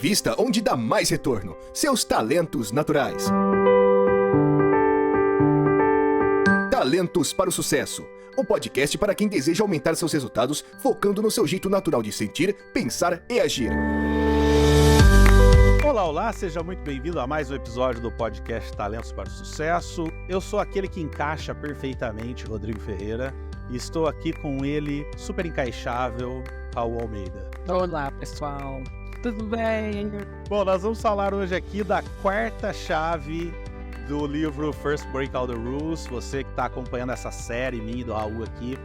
Invista onde dá mais retorno. Seus talentos naturais. Talentos para o Sucesso. Um podcast para quem deseja aumentar seus resultados, focando no seu jeito natural de sentir, pensar e agir. Olá, seja muito bem-vindo a mais um episódio do podcast Talentos para o Sucesso. Eu sou aquele que encaixa perfeitamente, Rodrigo Ferreira, e estou aqui com ele, super encaixável, Raul Almeida. Olá, pessoal. Tudo bem? Bom, nós vamos falar hoje aqui da quarta chave do livro First Break All the Rules. Você que está acompanhando essa série minha e do Raul aqui,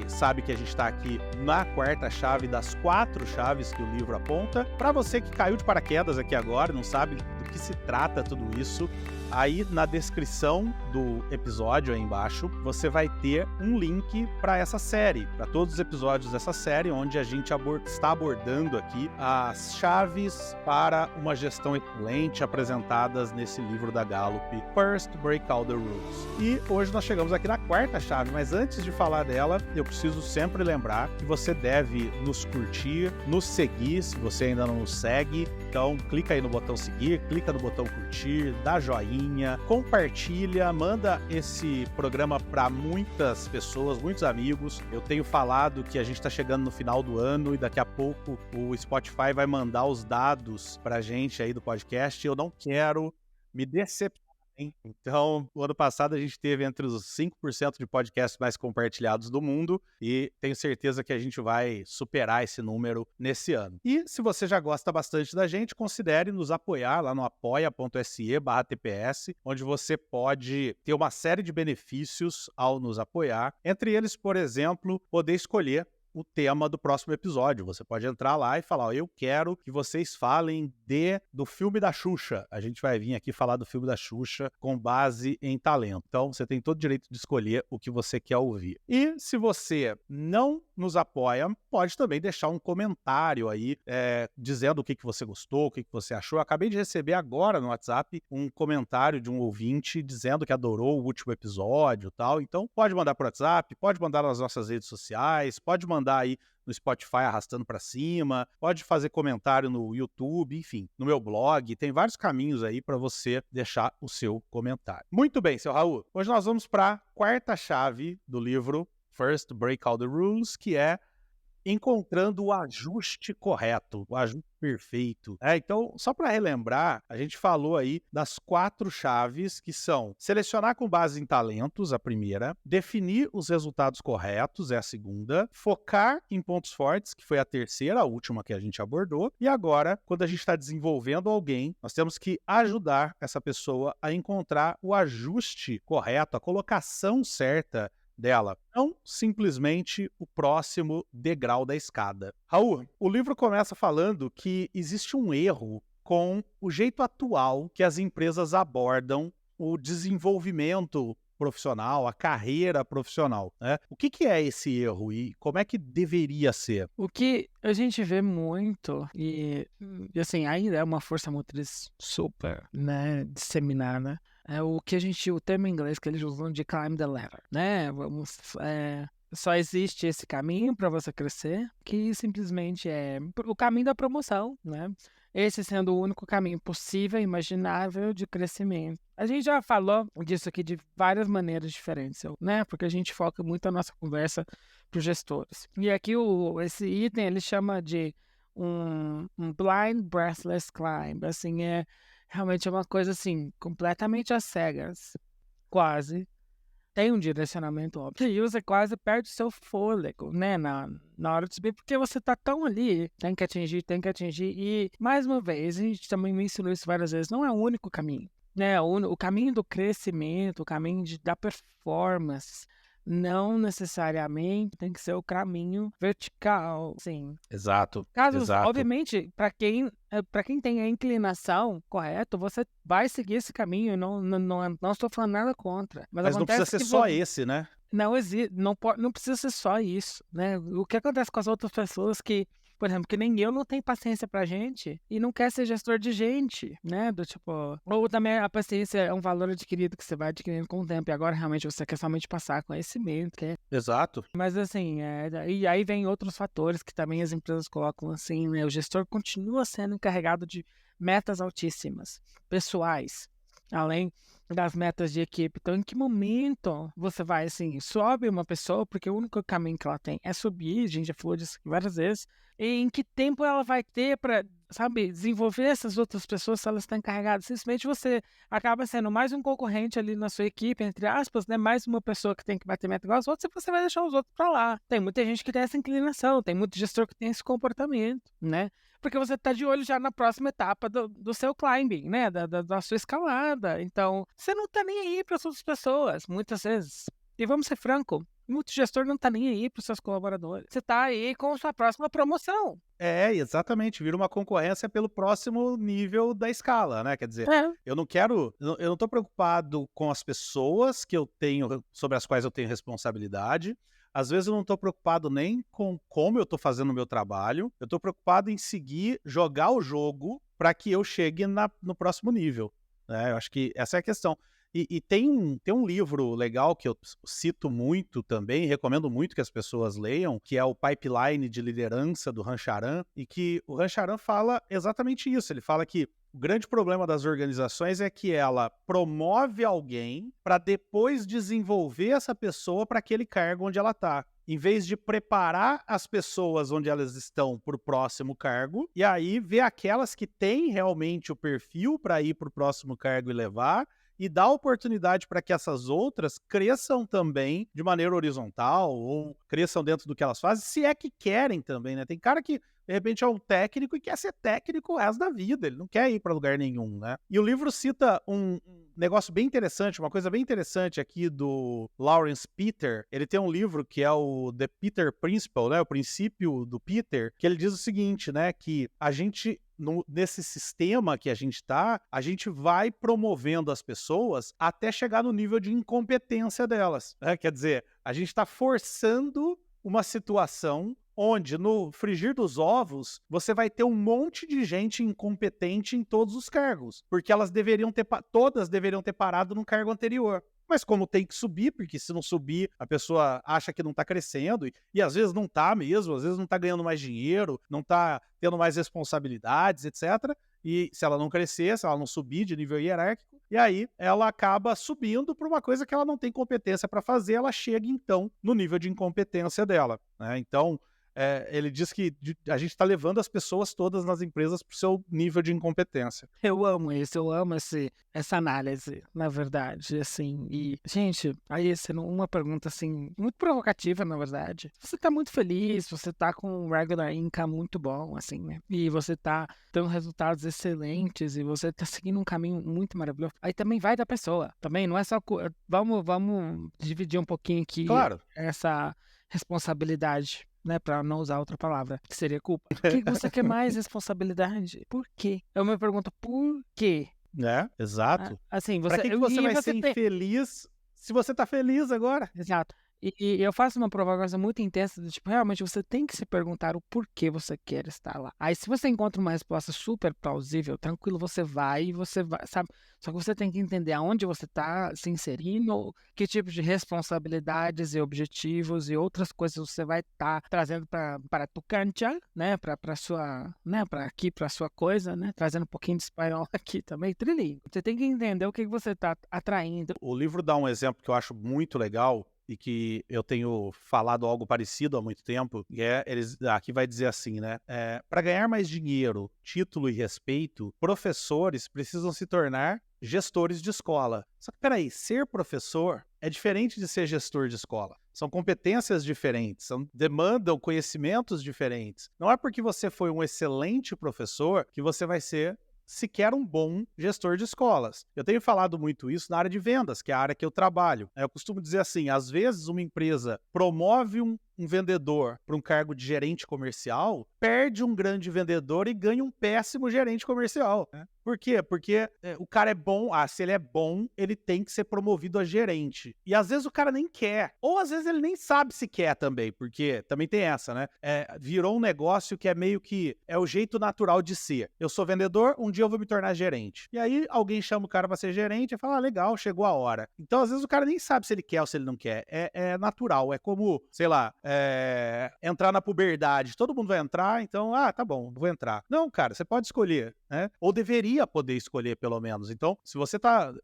sabe que a gente está aqui na quarta chave das 4 chaves que o livro aponta. Para você que caiu de paraquedas aqui agora, não sabe do que se trata tudo isso, aí na descrição do episódio aí embaixo, você vai ter um link para essa série, para todos os episódios dessa série, onde a gente está abordando aqui as chaves para uma gestão excelente apresentadas nesse livro da Gallup, First Break All the Rules. E hoje nós chegamos aqui na quarta chave, mas antes de falar dela, eu preciso sempre lembrar que você deve nos curtir, nos seguir, se você ainda não nos segue. Então clica aí no botão seguir, clica no botão curtir, dá joinha, compartilha, manda esse programa para muitas pessoas, muitos amigos. Eu tenho falado que a gente está chegando no final do ano e daqui a pouco o Spotify vai mandar os dados pra gente aí do podcast. Eu não quero me decepcionar. Então, o ano passado a gente teve entre os 5% de podcasts mais compartilhados do mundo e tenho certeza que a gente vai superar esse número nesse ano. E se você já gosta bastante da gente, considere nos apoiar lá no apoia.se/TPS, onde você pode ter uma série de benefícios ao nos apoiar. Entre eles, por exemplo, poder escolher o tema do próximo episódio. Você pode entrar lá e falar, eu quero que vocês falem do filme da Xuxa. A gente vai vir aqui falar do filme da Xuxa com base em talento. Então, você tem todo o direito de escolher o que você quer ouvir. E se você não nos apoia, pode também deixar um comentário aí, dizendo o que você gostou, o que você achou. Eu acabei de receber agora no WhatsApp um comentário de um ouvinte dizendo que adorou o último episódio e tal. Então, pode mandar por WhatsApp, pode mandar nas nossas redes sociais, pode mandar aí no Spotify arrastando para cima, pode fazer comentário no YouTube, enfim, no meu blog, tem vários caminhos aí para você deixar o seu comentário. Muito bem, seu Raul, hoje nós vamos para a quarta chave do livro First Break All the Rules, que é encontrando o ajuste correto, o ajuste perfeito. Então, só para relembrar, a gente falou aí das 4 chaves que são selecionar com base em talentos, a primeira, definir os resultados corretos, é a segunda, focar em pontos fortes, que foi a terceira, a última que a gente abordou, e agora, quando a gente está desenvolvendo alguém, nós temos que ajudar essa pessoa a encontrar o ajuste correto, a colocação certa dela, não simplesmente o próximo degrau da escada. Raul, o livro começa falando que existe um erro com o jeito atual que as empresas abordam o desenvolvimento profissional, a carreira profissional, né? O que é esse erro e como é que deveria ser? O que a gente vê muito, e assim, ainda é uma força motriz super, né, disseminada, é o termo em inglês que eles usam de climb the ladder, né? Só existe esse caminho para você crescer, que simplesmente é o caminho da promoção, né? Esse sendo o único caminho possível e imaginável de crescimento. A gente já falou disso aqui de várias maneiras diferentes, né? Porque a gente foca muito a nossa conversa para os gestores. E aqui esse item ele chama de um blind breathless climb. Assim, realmente é uma coisa assim, completamente às cegas, quase. Tem um direcionamento óbvio. E você quase perde o seu fôlego, né, na hora de subir, porque você tá tão ali, tem que atingir. E, mais uma vez, a gente também mencionou isso várias vezes, não é o único caminho, né? O caminho do crescimento, o caminho da performance, não necessariamente tem que ser o caminho vertical, sim. Exato. Obviamente, para quem tem a inclinação correta, você vai seguir esse caminho. Não estou falando nada contra. Mas não precisa ser só esse, né? Não precisa ser só isso, né? O que acontece com as outras pessoas que por exemplo, que nem eu não tenho paciência pra gente e não quer ser gestor de gente, né? Do tipo, ou também a paciência é um valor adquirido que você vai adquirindo com o tempo e agora realmente você quer somente passar conhecimento, quer. Exato. Mas assim, e aí vem outros fatores que também as empresas colocam assim, né? O gestor continua sendo encarregado de metas altíssimas, pessoais, além das metas de equipe. Então, em que momento você vai, assim, sobe uma pessoa, porque o único caminho que ela tem é subir, a gente já falou disso várias vezes, e em que tempo ela vai ter para, sabe, desenvolver essas outras pessoas se elas estão encarregadas? Simplesmente você acaba sendo mais um concorrente ali na sua equipe, entre aspas, né? Mais uma pessoa que tem que bater meta igual aos outros, e você vai deixar os outros para lá. Tem muita gente que tem essa inclinação, tem muito gestor que tem esse comportamento, né? Porque você está de olho já na próxima etapa do seu climbing, né? Da sua escalada. Então, você não está nem aí para as outras pessoas, muitas vezes. E vamos ser franco, muito gestor não está nem aí para os seus colaboradores. Você está aí com a sua próxima promoção. Exatamente, vira uma concorrência pelo próximo nível da escala, né? Quer dizer, eu não tô preocupado com as pessoas que eu tenho, sobre as quais eu tenho responsabilidade. Às vezes eu não estou preocupado nem com como eu estou fazendo o meu trabalho, eu estou preocupado em seguir, jogar o jogo para que eu chegue no próximo nível, né? Eu acho que essa é a questão. E tem um livro legal que eu cito muito também, recomendo muito que as pessoas leiam, que é o Pipeline de Liderança, do Rancharan, e que o Rancharan fala exatamente isso. Ele fala que o grande problema das organizações é que ela promove alguém para depois desenvolver essa pessoa para aquele cargo onde ela está, em vez de preparar as pessoas onde elas estão para o próximo cargo, e aí ver aquelas que têm realmente o perfil para ir para o próximo cargo e levar, e dar oportunidade para que essas outras cresçam também de maneira horizontal, ou cresçam dentro do que elas fazem, se é que querem também, né? Tem cara que, de repente, é um técnico e quer ser técnico o resto da vida, ele não quer ir para lugar nenhum, né? E o livro cita um negócio bem interessante, uma coisa bem interessante aqui do Lawrence Peter. Ele tem um livro que é o The Peter Principle, né? O princípio do Peter, que ele diz o seguinte, né? Que a gente, nesse sistema que a gente vai promovendo as pessoas até chegar no nível de incompetência delas, né? Quer dizer, a gente está forçando uma situação onde, no frigir dos ovos, você vai ter um monte de gente incompetente em todos os cargos, porque todas deveriam ter parado no cargo anterior. Mas como tem que subir, porque se não subir, a pessoa acha que não está crescendo, e às vezes não está mesmo, às vezes não está ganhando mais dinheiro, não está tendo mais responsabilidades, etc. E se ela não crescer, se ela não subir de nível hierárquico, e aí ela acaba subindo para uma coisa que ela não tem competência para fazer, ela chega então no nível de incompetência dela, né? Então, ele diz que a gente está levando as pessoas todas nas empresas para o seu nível de incompetência. Eu amo essa análise, na verdade, assim, e, gente, aí sendo uma pergunta, assim, muito provocativa, na verdade. Você tá muito feliz, você tá com um regular income muito bom, assim, né, e você tá tendo resultados excelentes, e você tá seguindo um caminho muito maravilhoso, aí também vai da pessoa, também, não é só, vamos dividir um pouquinho aqui, claro, essa responsabilidade, né, para não usar outra palavra, que seria culpa. Por que você quer mais responsabilidade? Por quê? Eu me pergunto, por quê? Exato. Assim, Pra que você vai ser infeliz se você tá feliz agora? Exato. E eu faço uma provocação muito intensa, do tipo, realmente você tem que se perguntar o porquê você quer estar lá. Aí se você encontra uma resposta super plausível, tranquilo, você vai, sabe? Só que você tem que entender aonde você está se inserindo, que tipo de responsabilidades e objetivos e outras coisas você vai estar trazendo para tu cancha, né? Para sua, né? Para sua coisa, né? Trazendo um pouquinho de espanhol aqui também, trilingue. Você tem que entender o que você está atraindo. O livro dá um exemplo que eu acho muito legal, e que eu tenho falado algo parecido há muito tempo, e aqui vai dizer assim, né? Para ganhar mais dinheiro, título e respeito, professores precisam se tornar gestores de escola. Só que, peraí, ser professor é diferente de ser gestor de escola. São competências diferentes, demandam conhecimentos diferentes. Não é porque você foi um excelente professor que você vai ser sequer um bom gestor de escolas. Eu tenho falado muito isso na área de vendas, que é a área que eu trabalho. Eu costumo dizer assim, às vezes uma empresa promove um um vendedor para um cargo de gerente comercial, perde um grande vendedor e ganha um péssimo gerente comercial, né? Por quê? Porque o cara é bom, se ele é bom, ele tem que ser promovido a gerente. E às vezes o cara nem quer, ou às vezes ele nem sabe se quer também, porque também tem essa, né? Virou um negócio que é meio que é o jeito natural de ser. Eu sou vendedor, um dia eu vou me tornar gerente. E aí alguém chama o cara pra ser gerente e fala, legal, chegou a hora. Então às vezes o cara nem sabe se ele quer ou se ele não quer. É natural, é como, sei lá, entrar na puberdade. Todo mundo vai entrar, então, tá bom, vou entrar. Não, cara, você pode escolher, né? Ou deveria poder escolher, pelo menos. Então, se você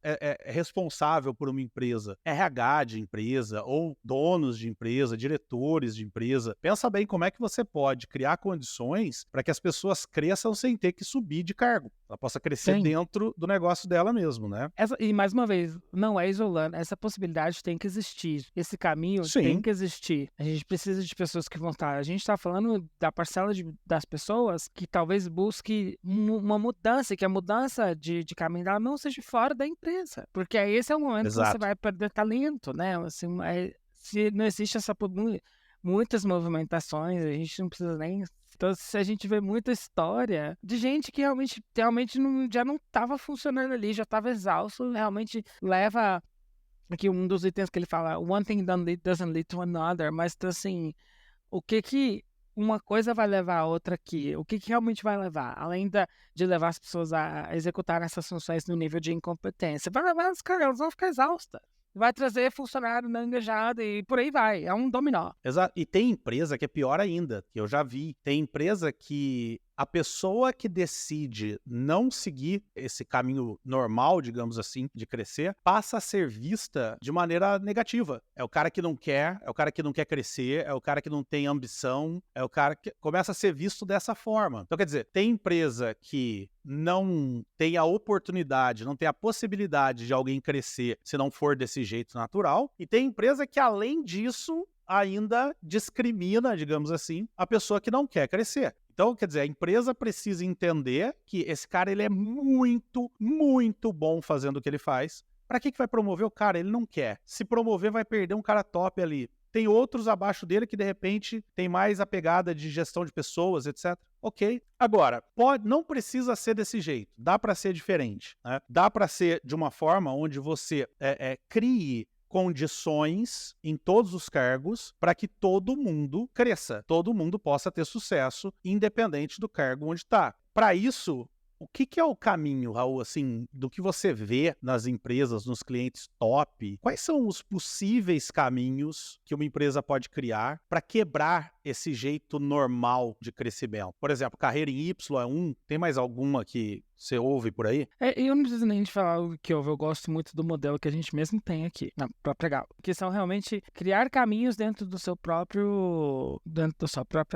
é responsável por uma empresa, RH de empresa, ou donos de empresa, diretores de empresa, pensa bem como é que você pode criar condições para que as pessoas cresçam sem ter que subir de cargo. Ela possa crescer Sim. dentro do negócio dela mesmo, né? E mais uma vez, não é isolando, essa possibilidade tem que existir. Esse caminho Sim. tem que existir. A gente precisa de pessoas que vão estar. A gente está falando da parcela das pessoas que talvez busque uma mudança, que a mudança de caminho dela não seja fora da empresa. Porque esse é o momento que você Exato. vai perder talento, né? Assim, se não existe muitas movimentações, a gente não precisa nem. Então, se a gente vê muita história de gente que realmente já não estava funcionando ali, já estava exausto, realmente leva. Aqui um dos itens que ele fala, one thing doesn't lead to another, mas assim, o que uma coisa vai levar a outra aqui? O que realmente vai levar? Além de levar as pessoas a executar essas funções no nível de incompetência, vai levar as caras, elas vão ficar exaustas. Vai trazer funcionário não engajado e por aí vai. É um dominó. Exato. E tem empresa que é pior ainda, que eu já vi. Tem empresa que a pessoa que decide não seguir esse caminho normal, digamos assim, de crescer, passa a ser vista de maneira negativa. É o cara que não quer, é o cara que não quer crescer, é o cara que não tem ambição, é o cara que começa a ser visto dessa forma. Então, quer dizer, tem empresa que não tem a oportunidade, não tem a possibilidade de alguém crescer se não for desse jeito natural, e tem empresa que, além disso, ainda discrimina, digamos assim, a pessoa que não quer crescer. Então, quer dizer, a empresa precisa entender que esse cara ele é muito, muito bom fazendo o que ele faz. Para que vai promover o cara? Ele não quer. Se promover, vai perder um cara top ali. Tem outros abaixo dele que, de repente, tem mais a pegada de gestão de pessoas, etc. Ok. Agora, não precisa ser desse jeito. Dá para ser diferente, né? Dá para ser de uma forma onde você crie condições em todos os cargos para que todo mundo cresça, todo mundo possa ter sucesso, independente do cargo onde está. Para isso, o que é o caminho, Raul, assim, do que você vê nas empresas, nos clientes top? Quais são os possíveis caminhos que uma empresa pode criar para quebrar esse jeito normal de crescimento? Por exemplo, carreira em Y é um, tem mais alguma que você ouve por aí? Eu não preciso nem de falar o que eu gosto muito do modelo que a gente mesmo tem aqui na própria Gallup, que são realmente criar caminhos dentro da sua própria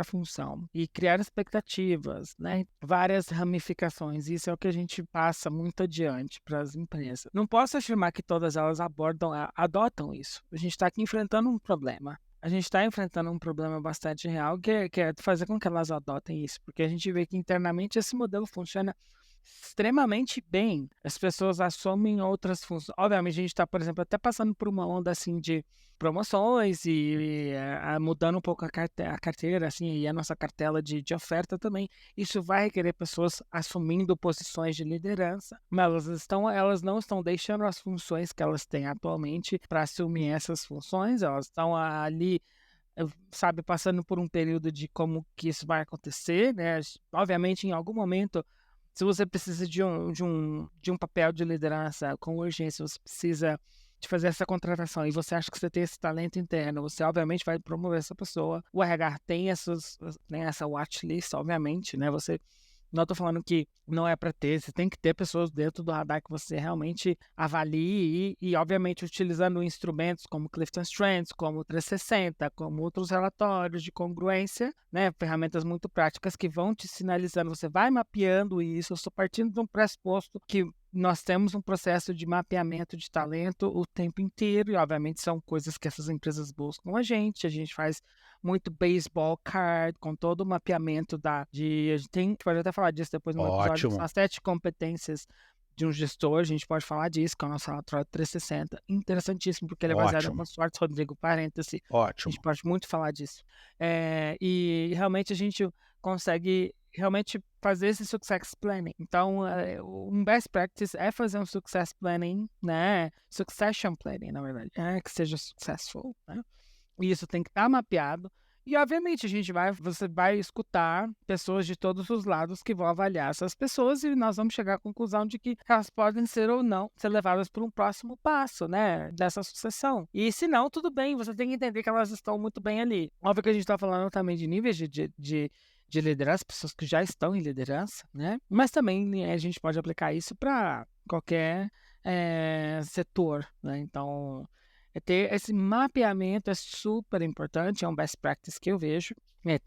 função e criar expectativas, né? Várias ramificações. Isso é o que a gente passa muito adiante para as empresas. Não posso afirmar que todas elas adotam isso. A gente está aqui enfrentando um problema. A gente está enfrentando um problema bastante real, que é fazer com que elas adotem isso, porque a gente vê que internamente esse modelo funciona extremamente bem. As pessoas assumem outras funções. Obviamente, a gente está, por exemplo, até passando por uma onda assim de promoções e mudando um pouco a carteira, assim, e a nossa cartela de oferta também. Isso vai requerer pessoas assumindo posições de liderança, mas elas não estão deixando as funções que elas têm atualmente para assumir essas funções. Elas estão ali, sabe, passando por um período de como que isso vai acontecer, né? Obviamente, em algum momento, se você precisa de um papel de liderança com urgência, você precisa de fazer essa contratação e você acha que você tem esse talento interno, você obviamente vai promover essa pessoa. O RH tem essa watchlist, obviamente, né? Não estou falando que não é para ter, você tem que ter pessoas dentro do radar que você realmente avalie e obviamente, utilizando instrumentos como Clifton Strengths, como 360, como outros relatórios de congruência, né? Ferramentas muito práticas que vão te sinalizando, você vai mapeando isso. Eu estou partindo de um pressuposto que nós temos um processo de mapeamento de talento o tempo inteiro e, obviamente, são coisas que essas empresas buscam a gente faz muito baseball card, com todo o mapeamento a gente pode até falar disso depois no episódio, Ótimo. são as 7 competências de um gestor, a gente pode falar disso, que é o nosso relatório 360. Interessantíssimo, porque ele é baseado em Ótimo, algumas sortes, Rodrigo, parêntese. A ótimo. gente pode muito falar disso. E realmente a gente consegue realmente fazer esse success planning. Então, um best practice é fazer um success planning, né? Succession planning, na verdade, que seja successful, né? E isso tem que estar mapeado. E, obviamente, você vai escutar pessoas de todos os lados que vão avaliar essas pessoas e nós vamos chegar à conclusão de que elas podem ser ou não ser levadas para um próximo passo, né, dessa sucessão. E se não, tudo bem, você tem que entender que elas estão muito bem ali. Óbvio que a gente está falando também de níveis de liderança, pessoas que já estão em liderança, né? Mas também a gente pode aplicar isso para qualquer setor, né? Então, ter esse mapeamento é super importante, é um best practice que eu vejo. Você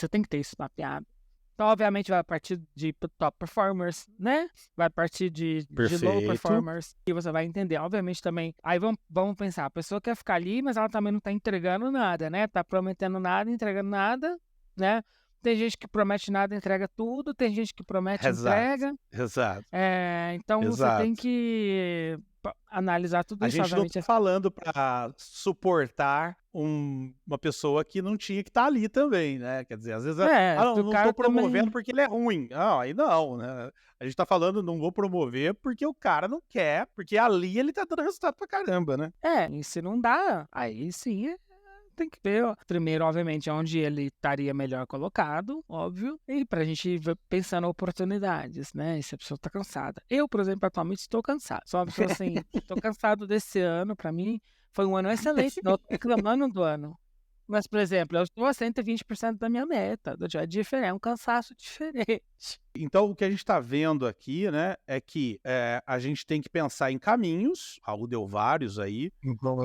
tem que ter isso mapeado. Então, obviamente, vai partir de top performers, né? Vai partir de low Perfeito. performers. E você vai entender, obviamente, também. Aí vamos pensar, a pessoa quer ficar ali, mas ela também não está entregando nada, né? Tá prometendo nada, entregando nada, né? Tem gente que promete nada, entrega tudo. Tem gente que promete, entrega. Exato. Então, você tem Exato. que analisar tudo A isso, gente não obviamente. tá falando para suportar uma pessoa que não tinha que estar ali também, né? Quer dizer, às vezes, não, Se o não cara tô promovendo também... porque ele é ruim. Não, aí não, né? A gente tá falando, não vou promover porque o cara não quer, porque ali ele tá dando resultado pra caramba, né? E se não dá, aí sim tem que ver, primeiro, obviamente, onde ele estaria melhor colocado, óbvio, e pra gente ir pensando em oportunidades, né? E se a pessoa tá cansada. Eu, por exemplo, atualmente estou cansado. Sou uma pessoa assim, tô cansado desse ano, pra mim, foi um ano excelente, não tô reclamando do ano. Mas, por exemplo, eu estou a 120% da minha meta, é diferente, é um cansaço diferente. Então, o que a gente está vendo aqui, né, é que a gente tem que pensar em caminhos, Raul deu vários aí,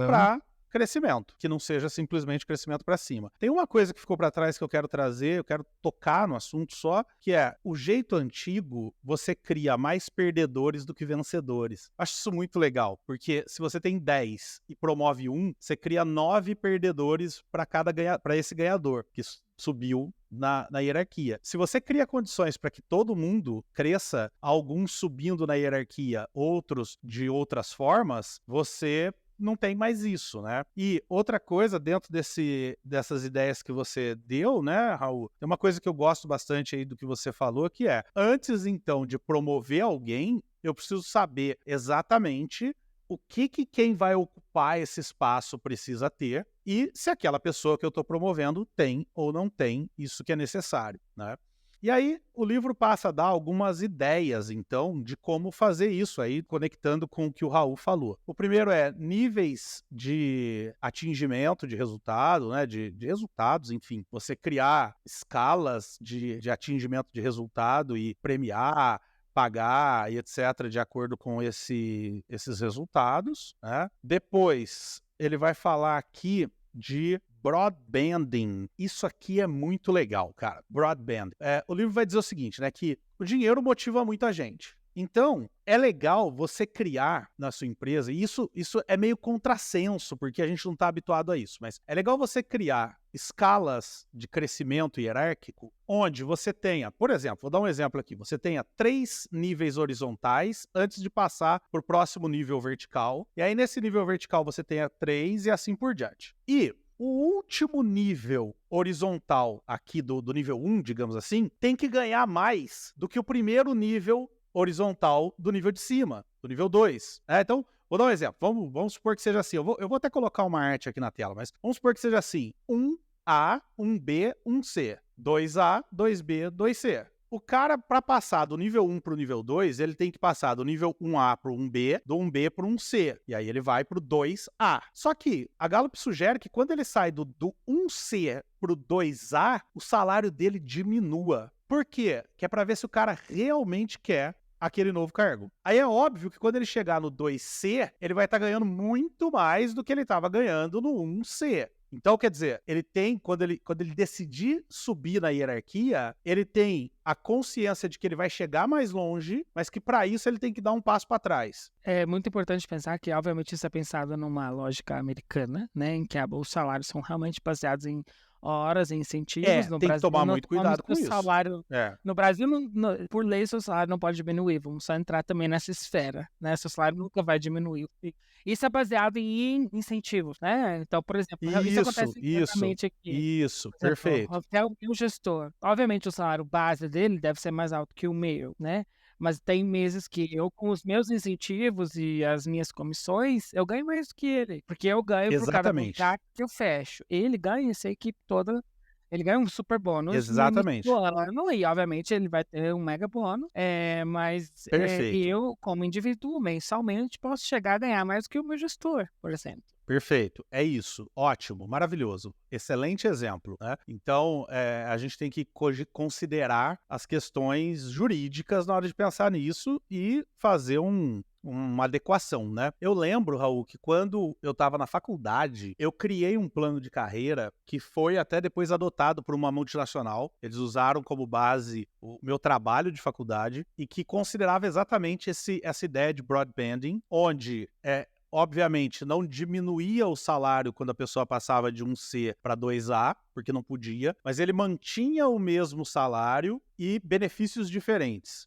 para crescimento, que não seja simplesmente crescimento para cima. Tem uma coisa que ficou para trás que eu quero trazer, eu quero tocar no assunto só, que é o jeito antigo, você cria mais perdedores do que vencedores. Acho isso muito legal, porque se você tem 10 e promove um, você cria 9 perdedores para esse ganhador, que subiu na hierarquia. Se você cria condições para que todo mundo cresça, alguns subindo na hierarquia, outros de outras formas, você não tem mais isso, né? E outra coisa, dentro dessas ideias que você deu, né, Raul, tem uma coisa que eu gosto bastante aí do que você falou, que é, antes então de promover alguém, eu preciso saber exatamente o que quem vai ocupar esse espaço precisa ter e se aquela pessoa que eu estou promovendo tem ou não tem isso que é necessário, né? E aí, o livro passa a dar algumas ideias, então, de como fazer isso aí, conectando com o que o Raul falou. O primeiro é níveis de atingimento de resultado, né, de resultados, enfim. Você criar escalas de atingimento de resultado e premiar, pagar e etc., de acordo com esses resultados, né? Depois, ele vai falar aqui de broadbanding. Isso aqui é muito legal, cara. Broadband. O livro vai dizer o seguinte, né? Que o dinheiro motiva muita gente. Então, é legal você criar na sua empresa, e isso é meio contrassenso, porque a gente não está habituado a isso, mas é legal você criar escalas de crescimento hierárquico, onde você tenha, por exemplo, vou dar um exemplo aqui, você tenha 3 níveis horizontais antes de passar para o próximo nível vertical, e aí nesse nível vertical você tenha 3 e assim por diante. E o último nível horizontal aqui do nível 1, digamos assim, tem que ganhar mais do que o primeiro nível horizontal do nível de cima, do nível 2. Então, vou dar um exemplo. Vamos supor que seja assim. Eu vou até colocar uma arte aqui na tela, mas vamos supor que seja assim. 1A, 1B, 1C. 2A, 2B, 2C. O cara, para passar do nível 1 para o nível 2, ele tem que passar do nível 1A para o 1B, do 1B para o 1C. E aí ele vai para o 2A. Só que a Gallup sugere que quando ele sai do 1C para o 2A, o salário dele diminua. Por quê? Que é para ver se o cara realmente quer aquele novo cargo. Aí é óbvio que quando ele chegar no 2C, ele vai estar ganhando muito mais do que ele estava ganhando no 1C. Então, quer dizer, ele tem, quando ele decidir subir na hierarquia, ele tem a consciência de que ele vai chegar mais longe, mas que para isso ele tem que dar um passo para trás. É muito importante pensar que, obviamente, isso é pensado numa lógica americana, né, em que os salários são realmente baseados em horas e incentivos. No tem que Brasil, tomar não muito toma cuidado com seu isso. salário. É, No Brasil, por lei, seu salário não pode diminuir. Vamos só entrar também nessa esfera, né? Seu salário nunca vai diminuir. Isso é baseado em incentivos, né? Então, por exemplo, isso acontece internamente aqui. Isso, Por exemplo, perfeito. até o gestor. Obviamente, o salário base dele deve ser mais alto que o meu, né? Mas tem meses que eu, com os meus incentivos e as minhas comissões, eu ganho mais do que ele. Porque eu ganho por cada Exatamente. contrato que eu fecho. Ele ganha, essa equipe toda, ele ganha um super bônus no início Exatamente. do ano. E, obviamente, ele vai ter um mega bônus. Mas Perfeito. eu, como indivíduo, mensalmente, posso chegar a ganhar mais do que o meu gestor, por exemplo. Perfeito, é isso, ótimo, maravilhoso, excelente exemplo, né? Então, a gente tem que considerar as questões jurídicas na hora de pensar nisso e fazer uma adequação, né? Eu lembro, Raul, que quando eu estava na faculdade, eu criei um plano de carreira que foi até depois adotado por uma multinacional. Eles usaram como base o meu trabalho de faculdade e que considerava exatamente essa ideia de broadbanding, onde obviamente, não diminuía o salário quando a pessoa passava de 1C para 2A, porque não podia, mas ele mantinha o mesmo salário e benefícios diferentes.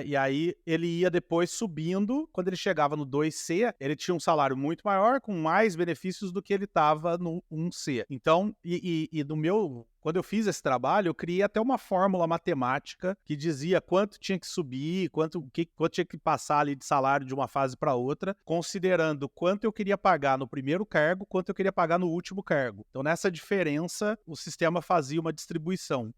E aí ele ia depois subindo. Quando ele chegava no 2C, ele tinha um salário muito maior, com mais benefícios do que ele estava no 1C. Então, quando eu fiz esse trabalho, eu criei até uma fórmula matemática que dizia quanto tinha que subir, quanto tinha que passar ali de salário de uma fase para outra, considerando quanto eu queria pagar no primeiro cargo, quanto eu queria pagar no último cargo. Então, nessa diferença, o sistema fazia uma distribuição.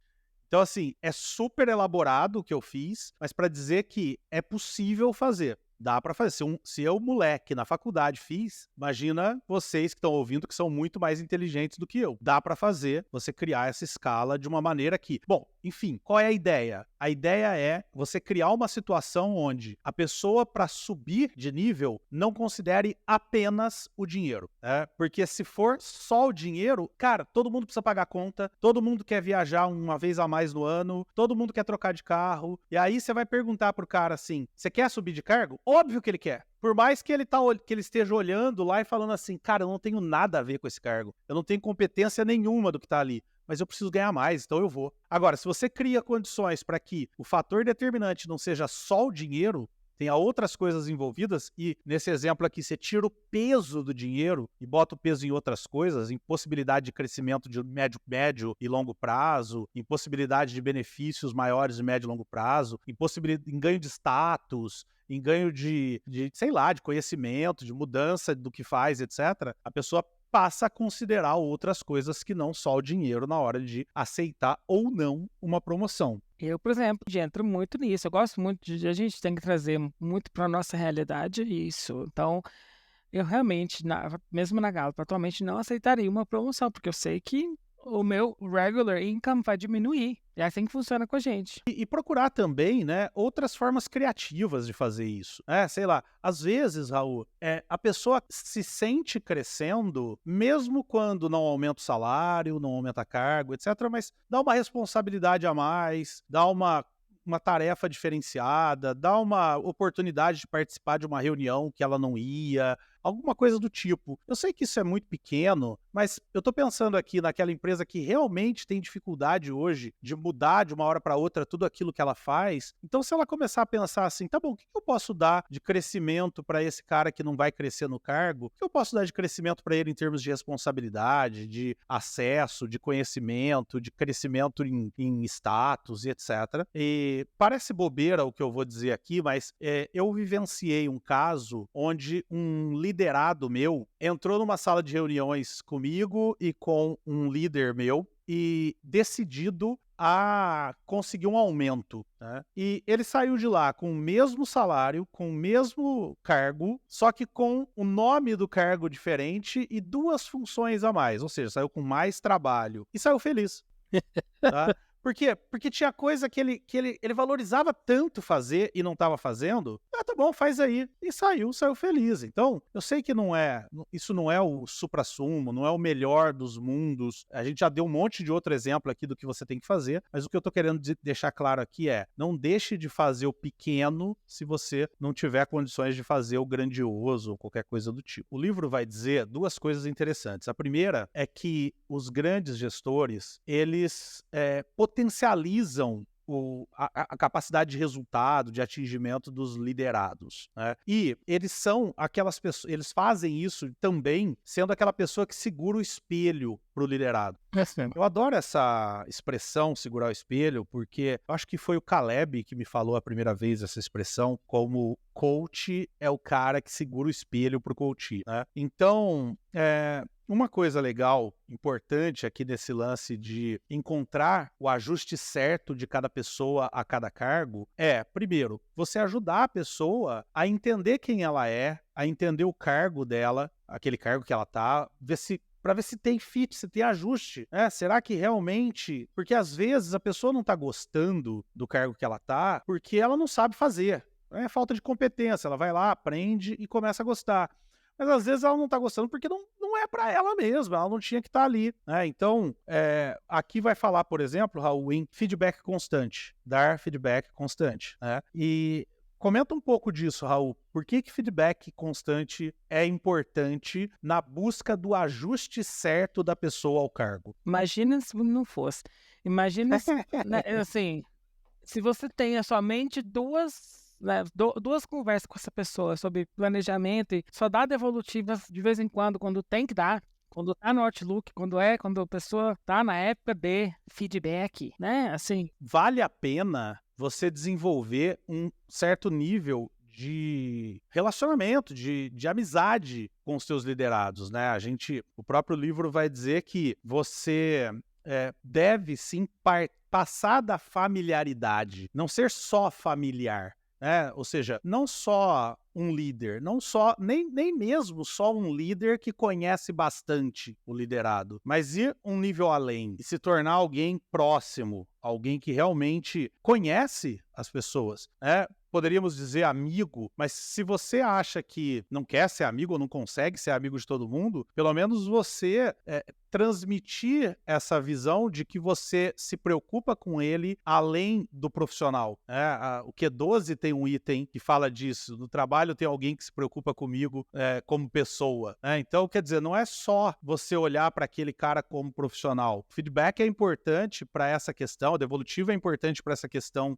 Então, assim, é super elaborado o que eu fiz, mas para dizer que é possível fazer. Dá para fazer. Se eu, moleque, na faculdade fiz, imagina vocês que estão ouvindo que são muito mais inteligentes do que eu. Dá para fazer, você criar essa escala de uma maneira que... Bom, enfim, qual é a ideia? A ideia é você criar uma situação onde a pessoa, para subir de nível, não considere apenas o dinheiro. Porque se for só o dinheiro, cara, todo mundo precisa pagar conta, todo mundo quer viajar uma vez a mais no ano, todo mundo quer trocar de carro, e aí você vai perguntar pro cara assim, você quer subir de cargo? Óbvio que ele quer. Por mais que ele esteja olhando lá e falando assim, cara, eu não tenho nada a ver com esse cargo, eu não tenho competência nenhuma do que tá ali, mas eu preciso ganhar mais, então eu vou. Agora, se você cria condições para que o fator determinante não seja só o dinheiro, tenha outras coisas envolvidas, e nesse exemplo aqui você tira o peso do dinheiro e bota o peso em outras coisas, em possibilidade de crescimento de médio e longo prazo, em possibilidade de benefícios maiores de médio e longo prazo, em ganho de status, em ganho de sei lá, de conhecimento, de mudança do que faz, etc., a pessoa passa a considerar outras coisas que não só o dinheiro na hora de aceitar ou não uma promoção. Eu, por exemplo, entro muito nisso. Eu gosto muito a gente tem que trazer muito para a nossa realidade isso. Então, eu realmente, mesmo na Gallup, atualmente não aceitaria uma promoção, porque eu sei que o meu regular income vai diminuir. É assim que funciona com a gente. E procurar também, né, outras formas criativas de fazer isso. Sei lá, às vezes, Raul, a pessoa se sente crescendo, mesmo quando não aumenta o salário, não aumenta cargo, etc., mas dá uma responsabilidade a mais, dá uma tarefa diferenciada, dá uma oportunidade de participar de uma reunião que ela não ia, alguma coisa do tipo. Eu sei que isso é muito pequeno, mas eu tô pensando aqui naquela empresa que realmente tem dificuldade hoje de mudar de uma hora para outra tudo aquilo que ela faz. Então, se ela começar a pensar assim, tá bom, o que eu posso dar de crescimento para esse cara que não vai crescer no cargo? O que eu posso dar de crescimento para ele em termos de responsabilidade, de acesso, de conhecimento, de crescimento em status e etc. E parece bobeira o que eu vou dizer aqui, mas eu vivenciei um caso onde um liderado meu entrou numa sala de reuniões comigo e com um líder meu e decidido a conseguir um aumento, né? E ele saiu de lá com o mesmo salário, com o mesmo cargo, só que com o nome do cargo diferente e 2 funções a mais, ou seja, saiu com mais trabalho e saiu feliz. Tá? Por quê? Porque tinha coisa que ele valorizava tanto fazer e não estava fazendo. Tá tá bom, faz aí. E saiu feliz. Então, eu sei que isso não é o suprassumo, não é o melhor dos mundos. A gente já deu um monte de outro exemplo aqui do que você tem que fazer, mas o que eu tô querendo deixar claro aqui é, não deixe de fazer o pequeno se você não tiver condições de fazer o grandioso ou qualquer coisa do tipo. O livro vai dizer duas coisas interessantes. A primeira é que os grandes gestores, eles potencializam a capacidade de resultado, de atingimento dos liderados, né? E eles são aquelas pessoas, eles fazem isso também sendo aquela pessoa que segura o espelho para o liderado. Eu adoro essa expressão, segurar o espelho, porque eu acho que foi o Caleb que me falou a primeira vez essa expressão, como coach é o cara que segura o espelho pro coach, né? Então, uma coisa legal, importante aqui nesse lance de encontrar o ajuste certo de cada pessoa a cada cargo é, primeiro, você ajudar a pessoa a entender quem ela é, a entender o cargo dela, aquele cargo que ela tá, para ver se tem fit, se tem ajuste, né? Será que realmente... Porque às vezes a pessoa não tá gostando do cargo que ela tá porque ela não sabe fazer. É falta de competência, ela vai lá, aprende e começa a gostar. Mas às vezes ela não está gostando porque não é para ela mesma, ela não tinha que estar ali, né? Então, aqui vai falar, por exemplo, Raul, em feedback constante, dar feedback constante, né? E comenta um pouco disso, Raul. Por que feedback constante é importante na busca do ajuste certo da pessoa ao cargo? Imagina se não fosse. Imagina, né, assim, se você tem somente duas conversas com essa pessoa sobre planejamento e só dá devolutivas de vez em quando tem que dar, quando tá no Outlook, quando a pessoa tá na época de feedback, né? Assim, vale a pena você desenvolver um certo nível de relacionamento, de amizade com os seus liderados, né? O próprio livro vai dizer que você deve sim passar da familiaridade, não ser só familiar. Ou seja, não só um líder, nem mesmo só um líder que conhece bastante o liderado, mas ir um nível além e se tornar alguém próximo, alguém que realmente conhece as pessoas, né? Poderíamos dizer amigo, mas se você acha que não quer ser amigo ou não consegue ser amigo de todo mundo, pelo menos você transmitir essa visão de que você se preocupa com ele além do profissional. O Q12 tem um item que fala disso. No trabalho tem alguém que se preocupa comigo como pessoa. Então, quer dizer, não é só você olhar para aquele cara como profissional. O feedback é importante para essa questão, a devolutiva é importante para essa questão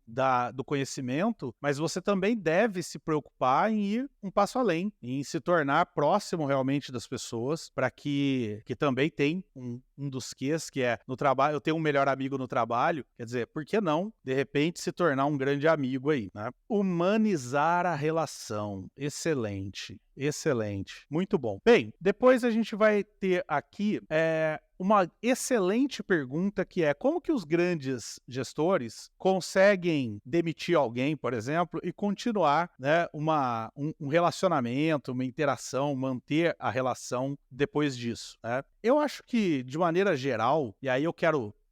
do conhecimento, mas você também deve se preocupar em ir um passo além, em se tornar próximo realmente das pessoas, para que também tem um dos Qs, que é no trabalho, eu tenho um melhor amigo no trabalho, quer dizer, por que não, de repente, se tornar um grande amigo aí, né? Humanizar a relação, excelente, excelente, muito bom. Bem, depois a gente vai ter aqui uma excelente pergunta que é como que os grandes gestores conseguem demitir alguém, por exemplo, e continuar, né, um relacionamento, uma interação, manter a relação depois disso, né? Eu acho que, de maneira geral, e aí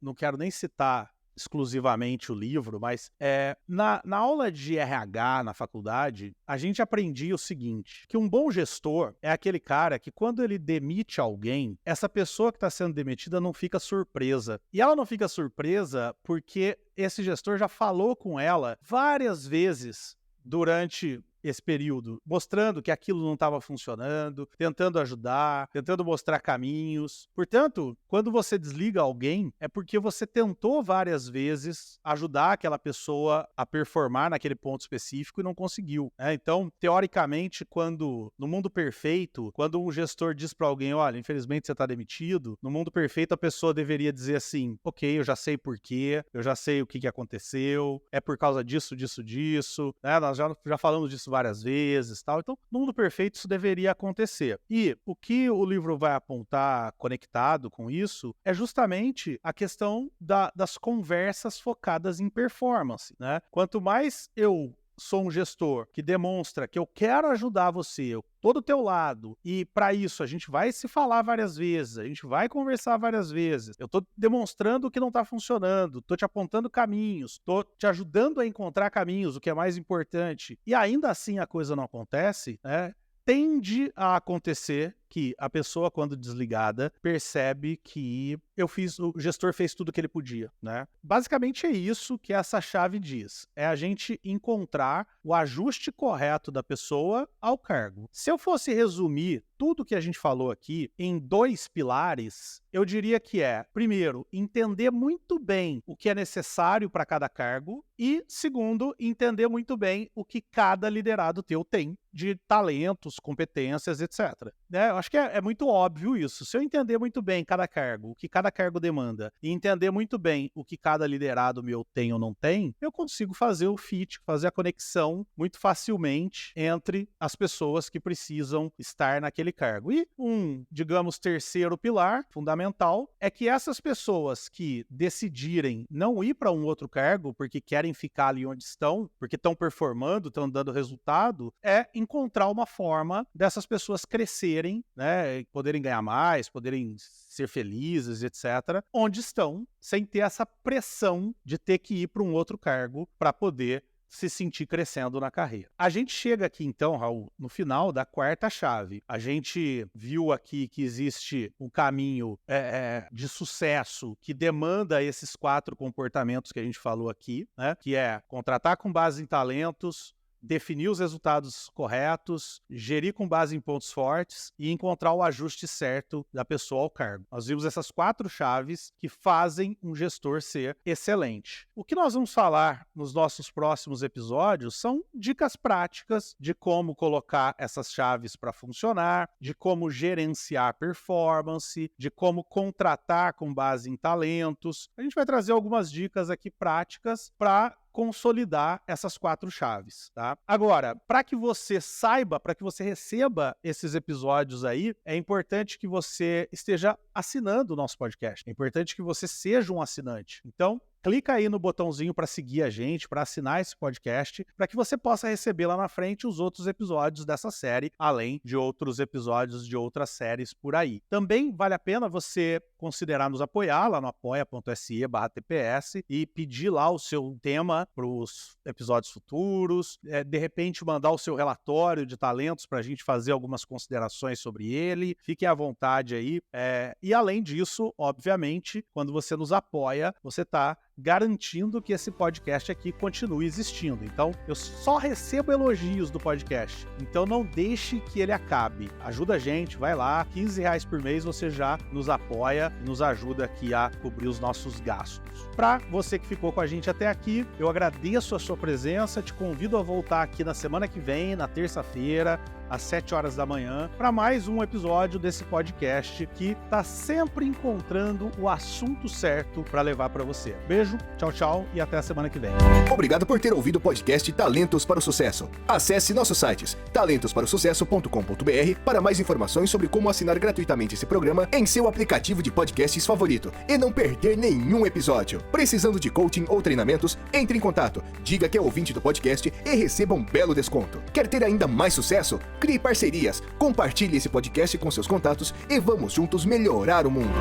não quero nem citar exclusivamente o livro, mas na aula de RH na faculdade, a gente aprendia o seguinte, que um bom gestor é aquele cara que quando ele demite alguém, essa pessoa que está sendo demitida não fica surpresa. E ela não fica surpresa porque esse gestor já falou com ela várias vezes durante esse período, mostrando que aquilo não estava funcionando, tentando ajudar, tentando mostrar caminhos. Portanto, quando você desliga alguém, é porque você tentou várias vezes ajudar aquela pessoa a performar naquele ponto específico e não conseguiu, né? Então, teoricamente, no mundo perfeito, quando um gestor diz para alguém, olha, infelizmente você está demitido, no mundo perfeito a pessoa deveria dizer assim, ok, eu já sei por quê, eu já sei o que aconteceu, é por causa disso, né? Nós já falamos disso várias vezes, tal. Então, no mundo perfeito isso deveria acontecer. E o que o livro vai apontar conectado com isso é justamente a questão das conversas focadas em performance, né? Quanto mais eu sou um gestor que demonstra que eu quero ajudar você, eu tô do teu lado, e para isso a gente vai se falar várias vezes, a gente vai conversar várias vezes, eu tô demonstrando o que não tá funcionando, tô te apontando caminhos, tô te ajudando a encontrar caminhos, o que é mais importante, e ainda assim a coisa não acontece, né? Tende a acontecer que a pessoa, quando desligada, percebe que o gestor fez tudo o que ele podia, né? Basicamente é isso que essa chave diz. É a gente encontrar o ajuste correto da pessoa ao cargo. Se eu fosse resumir tudo que a gente falou aqui em 2 pilares, eu diria que é, primeiro, entender muito bem o que é necessário para cada cargo e, segundo, entender muito bem o que cada liderado teu tem de talentos, competências, etc. Eu acho que é muito óbvio isso. Se eu entender muito bem cada cargo, o que cada cargo demanda, e entender muito bem o que cada liderado meu tem ou não tem, eu consigo fazer o fit, fazer a conexão muito facilmente entre as pessoas que precisam estar naquele cargo. E digamos, terceiro pilar fundamental é que essas pessoas que decidirem não ir para um outro cargo porque querem ficar ali onde estão, porque estão performando, estão dando resultado, é encontrar uma forma dessas pessoas crescerem, né, poderem ganhar mais, poderem ser felizes, etc., onde estão, sem ter essa pressão de ter que ir para um outro cargo para poder se sentir crescendo na carreira. A gente chega aqui então, Raul, no final da 4ª chave. A gente viu aqui que existe um caminho de sucesso que demanda esses 4 comportamentos que a gente falou aqui, né? Que é contratar com base em talentos, definir os resultados corretos, gerir com base em pontos fortes e encontrar o ajuste certo da pessoa ao cargo. Nós vimos essas 4 chaves que fazem um gestor ser excelente. O que nós vamos falar nos nossos próximos episódios são dicas práticas de como colocar essas chaves para funcionar, de como gerenciar performance, de como contratar com base em talentos. A gente vai trazer algumas dicas aqui práticas para consolidar essas 4 chaves, tá? Agora, para que você saiba, para que você receba esses episódios aí, é importante que você esteja assinando o nosso podcast. É importante que você seja um assinante. Então, clica aí no botãozinho para seguir a gente, para assinar esse podcast, para que você possa receber lá na frente os outros episódios dessa série, além de outros episódios de outras séries por aí. Também vale a pena você considerar nos apoiar lá no apoia.se/TPS e pedir lá o seu tema para os episódios futuros, de repente mandar o seu relatório de talentos para a gente fazer algumas considerações sobre ele. Fique à vontade aí. E além disso, obviamente, quando você nos apoia, você está garantindo que esse podcast aqui continue existindo. Então, eu só recebo elogios do podcast. Então, não deixe que ele acabe. Ajuda a gente, vai lá, R$15 por mês você já nos apoia e nos ajuda aqui a cobrir os nossos gastos. Para você que ficou com a gente até aqui, eu agradeço a sua presença, te convido a voltar aqui na semana que vem, na terça-feira, às 7 horas da manhã, para mais um episódio desse podcast que está sempre encontrando o assunto certo para levar para você. Beijo, tchau, tchau e até a semana que vem. Obrigado por ter ouvido o podcast Talentos para o Sucesso. Acesse nossos sites talentosparosucesso.com.br para mais informações sobre como assinar gratuitamente esse programa em seu aplicativo de podcasts favorito e não perder nenhum episódio. Precisando de coaching ou treinamentos? Entre em contato, diga que é ouvinte do podcast e receba um belo desconto. Quer ter ainda mais sucesso? Crie parcerias, compartilhe esse podcast com seus contatos e vamos juntos melhorar o mundo.